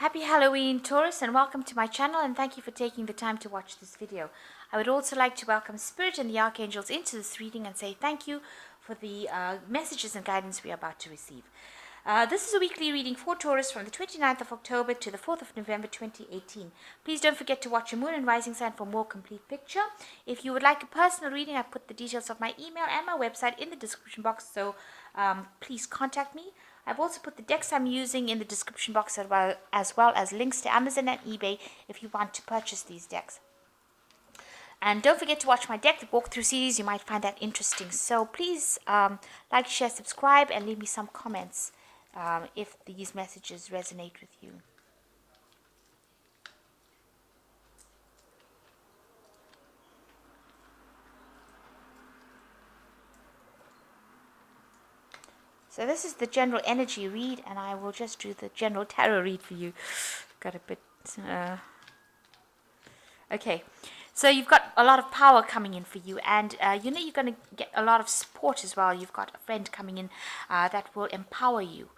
Happy Halloween, Taurus, and welcome to my channel, and thank you for taking the time to watch this video. I would also like to welcome Spirit and the Archangels into this reading and say thank you for the messages and guidance we are about to receive. This is a weekly reading for Taurus from the 29th of October to the 4th of November 2018. Please don't forget to watch your moon and rising sign for a more complete picture. If you would like a personal reading, I've put the details of my email and my website in the description box, so please contact me. I've also put the decks I'm using in the description box as well as links to Amazon and eBay if you want to purchase these decks. And don't forget to watch my deck walkthrough series. You might find that interesting. So please like, share, subscribe, and leave me some comments if these messages resonate with you. So this is the general energy read, and I will just do the general tarot read for you. Got a bit... Okay, so you've got a lot of power coming in for you, and you're going to get a lot of support as well. You've got a friend coming in that will empower you.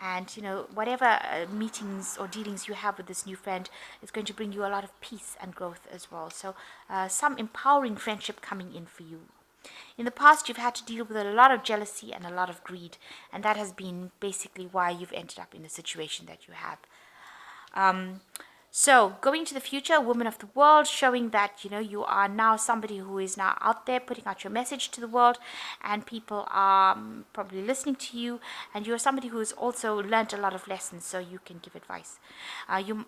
And whatever meetings or dealings you have with this new friend is going to bring you a lot of peace and growth as well. So some empowering friendship coming in for you. In the past, you've had to deal with a lot of jealousy and a lot of greed, and that has been basically why you've ended up in the situation that you have. So, going to the future, woman of the world, showing that, you are now somebody who is now out there putting out your message to the world, and people are probably listening to you, and you're somebody who has also learned a lot of lessons, so you can give advice. You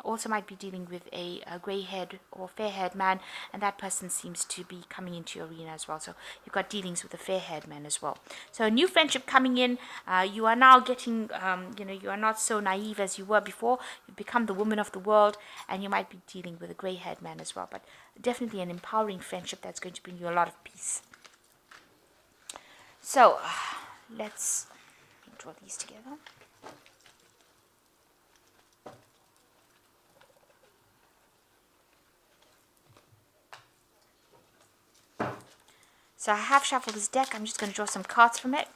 also might be dealing with a grey-haired or fair-haired man, and that person seems to be coming into your arena as well. So, you've got dealings with a fair-haired man as well. So, a new friendship coming in. You are now getting, you are not so naive as you were before. You've become the woman of the world, and you might be dealing with a grey-haired man as well, but definitely an empowering friendship that's going to bring you a lot of peace. So let's draw these together. So I have shuffled this deck. I'm just going to draw some cards from it.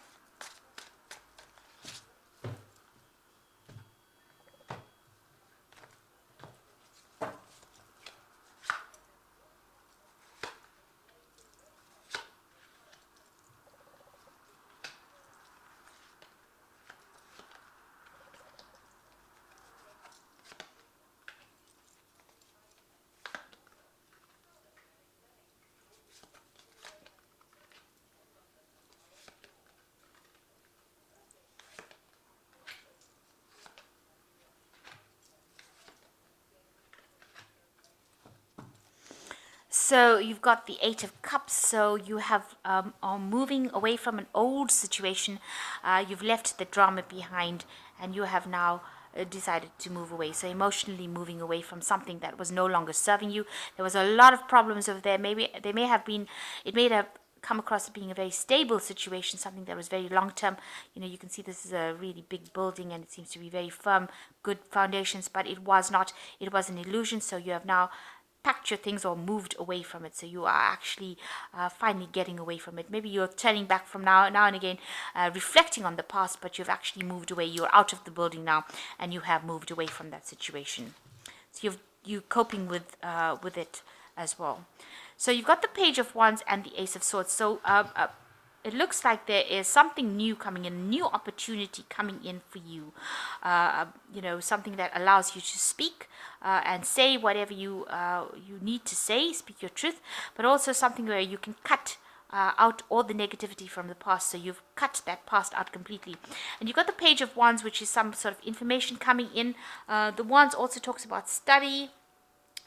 So you've got the Eight of Cups, so you have are moving away from an old situation. You've left the drama behind, and you have now decided to move away. So emotionally moving away from something that was no longer serving you. There was a lot of problems over there. Maybe it may have come across as being a very stable situation, something that was very long-term. You can see this is a really big building, and it seems to be very firm, good foundations, but it was not. It was an illusion, so you have now packed your things or moved away from it. So you are actually finally getting away from it. Maybe you're turning back from now and again, reflecting on the past, but you've actually moved away. You're out of the building now, and you have moved away from that situation. So you're coping with it as well. So you've got the Page of Wands and the Ace of Swords. So it looks like there is something new coming in, a new opportunity coming in for you. Something that allows you to speak and say whatever you need to say, speak your truth, but also something where you can cut out all the negativity from the past. So you've cut that past out completely. And you've got the Page of Wands, which is some sort of information coming in. The Wands also talks about study.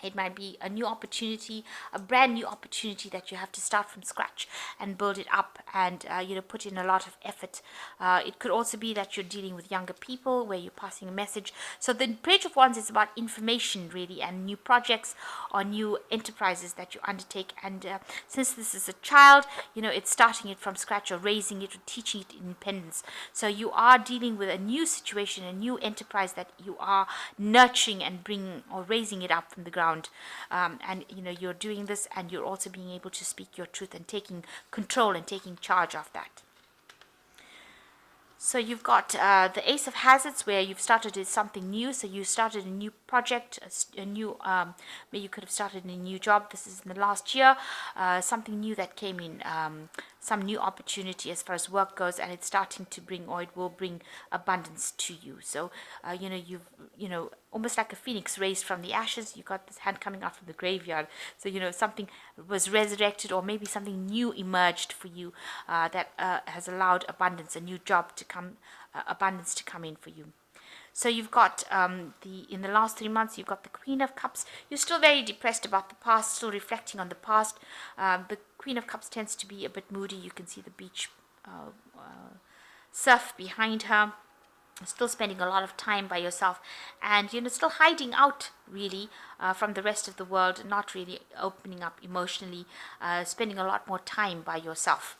It might be a new opportunity, a brand new opportunity that you have to start from scratch and build it up and, put in a lot of effort. It could also be that you're dealing with younger people where you're passing a message. So the Page of Wands is about information, really, and new projects or new enterprises that you undertake. And since this is a child, it's starting it from scratch or raising it or teaching it independence. So you are dealing with a new situation, a new enterprise that you are nurturing and bringing or raising it up from the ground. And you're doing this, and you're also being able to speak your truth and taking control and taking charge of that. So you've got the Ace of Hazards, where you've started something new. So you started a new project, a new, where you could have started a new job. This is in the last year, something new that came in, some new opportunity as far as work goes, and it's starting to bring, or it will bring abundance to you. So, you've, almost like a phoenix raised from the ashes. You got this hand coming out from the graveyard. So, something was resurrected, or maybe something new emerged for you that has allowed abundance, a new job to come, abundance to come in for you. So you've got in the last 3 months, you've got the Queen of Cups. You're still very depressed about the past, still reflecting on the past. The Queen of Cups tends to be a bit moody. You can see the beach surf behind her. Still spending a lot of time by yourself, and still hiding out really from the rest of the world, not really opening up emotionally, spending a lot more time by yourself,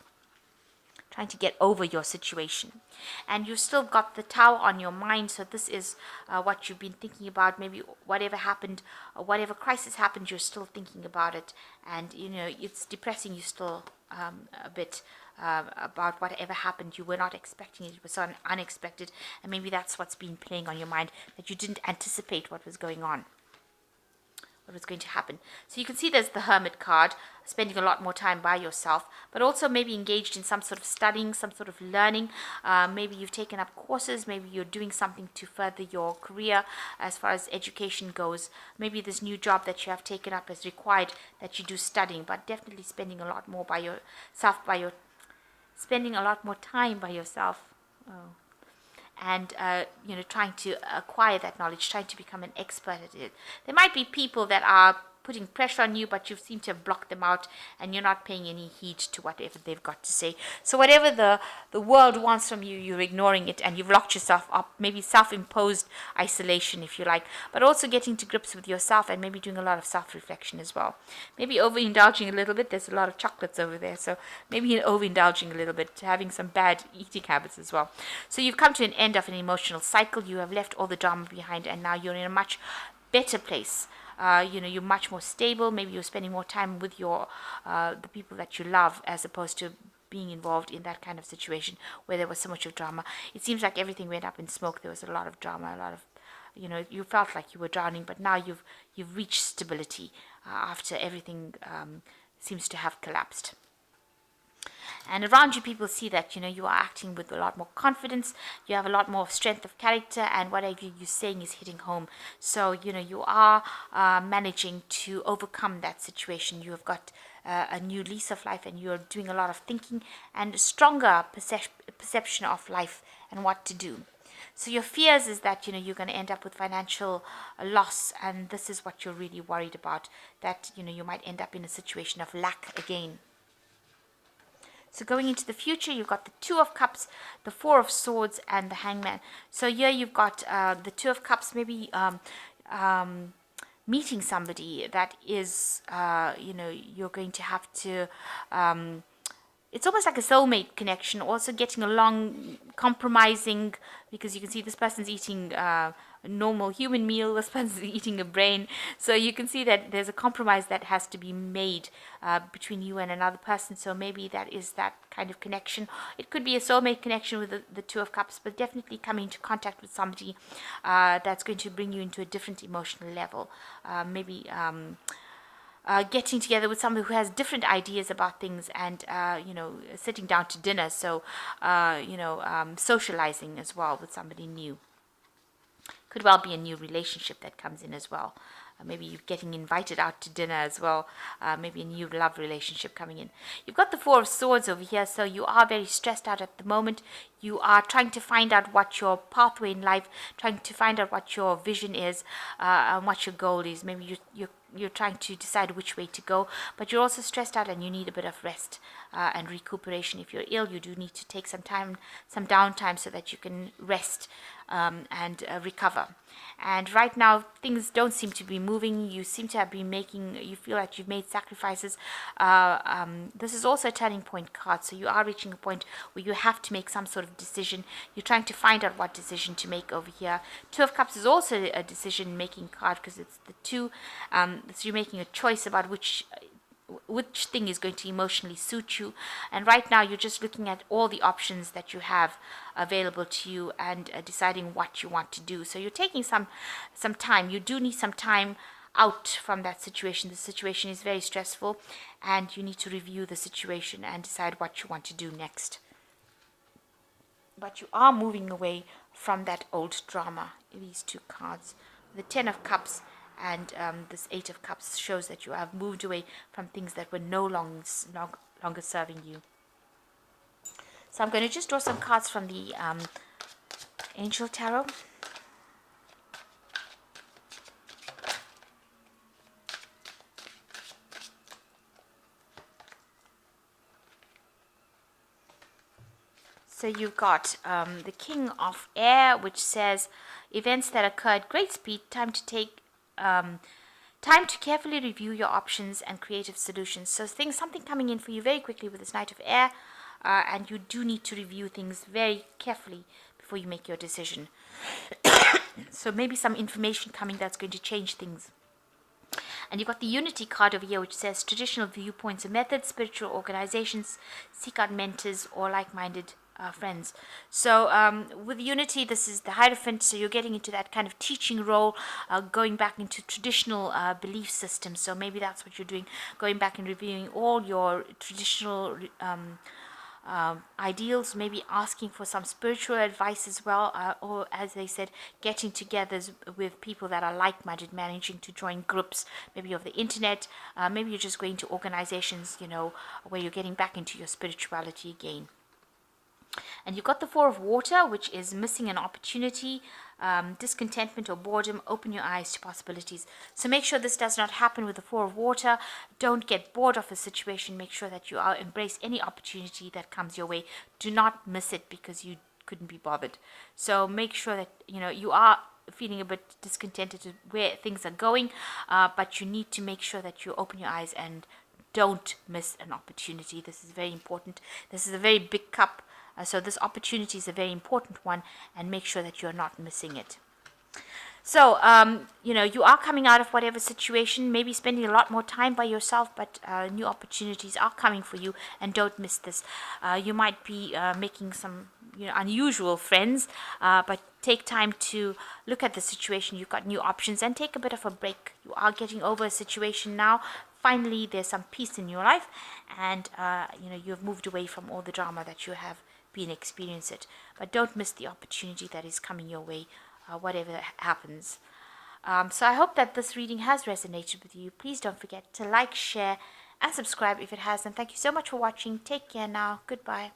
trying to get over your situation. And you've still got the Tower on your mind, so this is what you've been thinking about. Maybe whatever happened, or whatever crisis happened, you're still thinking about it, and it's depressing you still a bit. About whatever happened, you were not expecting it. It was so unexpected, and maybe that's what's been playing on your mind, that you didn't anticipate what was going on, what was going to happen. So you can see there's the Hermit card, spending a lot more time by yourself, but also maybe engaged in some sort of studying, some sort of learning. Maybe you've taken up courses, maybe you're doing something to further your career as far as education goes. Maybe this new job that you have taken up has required that you do studying, but definitely spending a lot more by yourself, spending a lot more time by yourself, and trying to acquire that knowledge, trying to become an expert at it. There might be people that are putting pressure on you, but you seem to have blocked them out, and you're not paying any heed to whatever they've got to say. So whatever the world wants from you, you're ignoring it, and you've locked yourself up, maybe self-imposed isolation, if you like, but also getting to grips with yourself, and maybe doing a lot of self-reflection as well. Maybe overindulging a little bit. There's a lot of chocolates over there, so maybe overindulging a little bit, having some bad eating habits as well. So you've come to an end of an emotional cycle. You have left all the drama behind, and now you're in a much better place. You're much more stable. Maybe you're spending more time with the people that you love, as opposed to being involved in that kind of situation where there was so much of drama. It seems like everything went up in smoke. There was a lot of drama, a lot of, you felt like you were drowning, but now you've reached stability after everything seems to have collapsed. And around you, people see that you are acting with a lot more confidence. You have a lot more strength of character, and whatever you're saying is hitting home. So you are managing to overcome that situation. You have got a new lease of life, and you're doing a lot of thinking and a stronger perception of life and what to do. So your fears is that you're going to end up with financial loss, and this is what you're really worried about, that you might end up in a situation of lack again. So going into the future, you've got the Two of Cups, the Four of Swords, and the Hangman. So here you've got the Two of Cups, maybe meeting somebody that is, you're going to have to, it's almost like a soulmate connection, also getting along, compromising, because you can see this person's eating a normal human meal, this person's eating a brain. So you can see that there's a compromise that has to be made between you and another person. So maybe that is that kind of connection. It could be a soulmate connection with the Two of Cups, but definitely coming into contact with somebody that's going to bring you into a different emotional level. Maybe getting together with someone who has different ideas about things, and sitting down to dinner. So socializing as well with somebody new. Could well be a new relationship that comes in as well. Maybe you're getting invited out to dinner as well. Maybe a new love relationship coming in. You've got the Four of Swords over here, so you are very stressed out at the moment. You are trying to find out what your pathway in life, trying to find out what your vision is, and what your goal is. Maybe you're trying to decide which way to go, but you're also stressed out, and you need a bit of rest and recuperation. If you're ill, you do need to take some time, some downtime, so that you can rest and recover. And right now, things don't seem to be moving. You seem to have been you feel like you've made sacrifices. This is also a turning point card, so you are reaching a point where you have to make some sort of decision. You're trying to find out what decision to make over here. Two of Cups is also a decision-making card, because it's the two. So you're making a choice about which which thing is going to emotionally suit you. And right now you're just looking at all the options that you have available to you and deciding what you want to do. So you're taking some time. You do need some time out from that situation. The situation is very stressful, and you need to review the situation and decide what you want to do next. But you are moving away from that old drama. These two cards, the Ten of Cups and this Eight of Cups, shows that you have moved away from things that were no longer serving you. So I'm going to just draw some cards from the Angel Tarot. So you've got the King of Air, which says events that occur at great speed, time to carefully review your options and creative solutions. So something coming in for you very quickly with this Knight of Air, and you do need to review things very carefully before you make your decision. So maybe some information coming that's going to change things. And you've got the Unity card over here, which says traditional viewpoints and methods, spiritual organizations, seek out mentors or like-minded friends. So with Unity, this is the Hierophant, so you're getting into that kind of teaching role, going back into traditional belief systems. So maybe that's what you're doing, going back and reviewing all your traditional ideals, maybe asking for some spiritual advice as well, or as they said, getting together with people that are like-minded, managing to join groups, maybe of the internet, maybe you're just going to organizations, where you're getting back into your spirituality again. And you've got the Four of Water, which is missing an opportunity, discontentment or boredom. Open your eyes to possibilities. So make sure this does not happen with the Four of Water. Don't get bored of a situation. Make sure that you embrace any opportunity that comes your way. Do not miss it because you couldn't be bothered. So make sure that you are feeling a bit discontented with where things are going, but you need to make sure that you open your eyes and don't miss an opportunity. This is very important. This is a very big cup. So this opportunity is a very important one, and make sure that you're not missing it. So, you are coming out of whatever situation, maybe spending a lot more time by yourself, but new opportunities are coming for you, and don't miss this. You might be making some unusual friends, but take time to look at the situation. You've got new options, and take a bit of a break. You are getting over a situation now. Finally, there's some peace in your life, and you've moved away from all the drama that you have been experiencing. But don't miss the opportunity that is coming your way, whatever happens. So I hope that this reading has resonated with you. Please don't forget to like, share, and subscribe if it has. And thank you so much for watching. Take care now. Goodbye.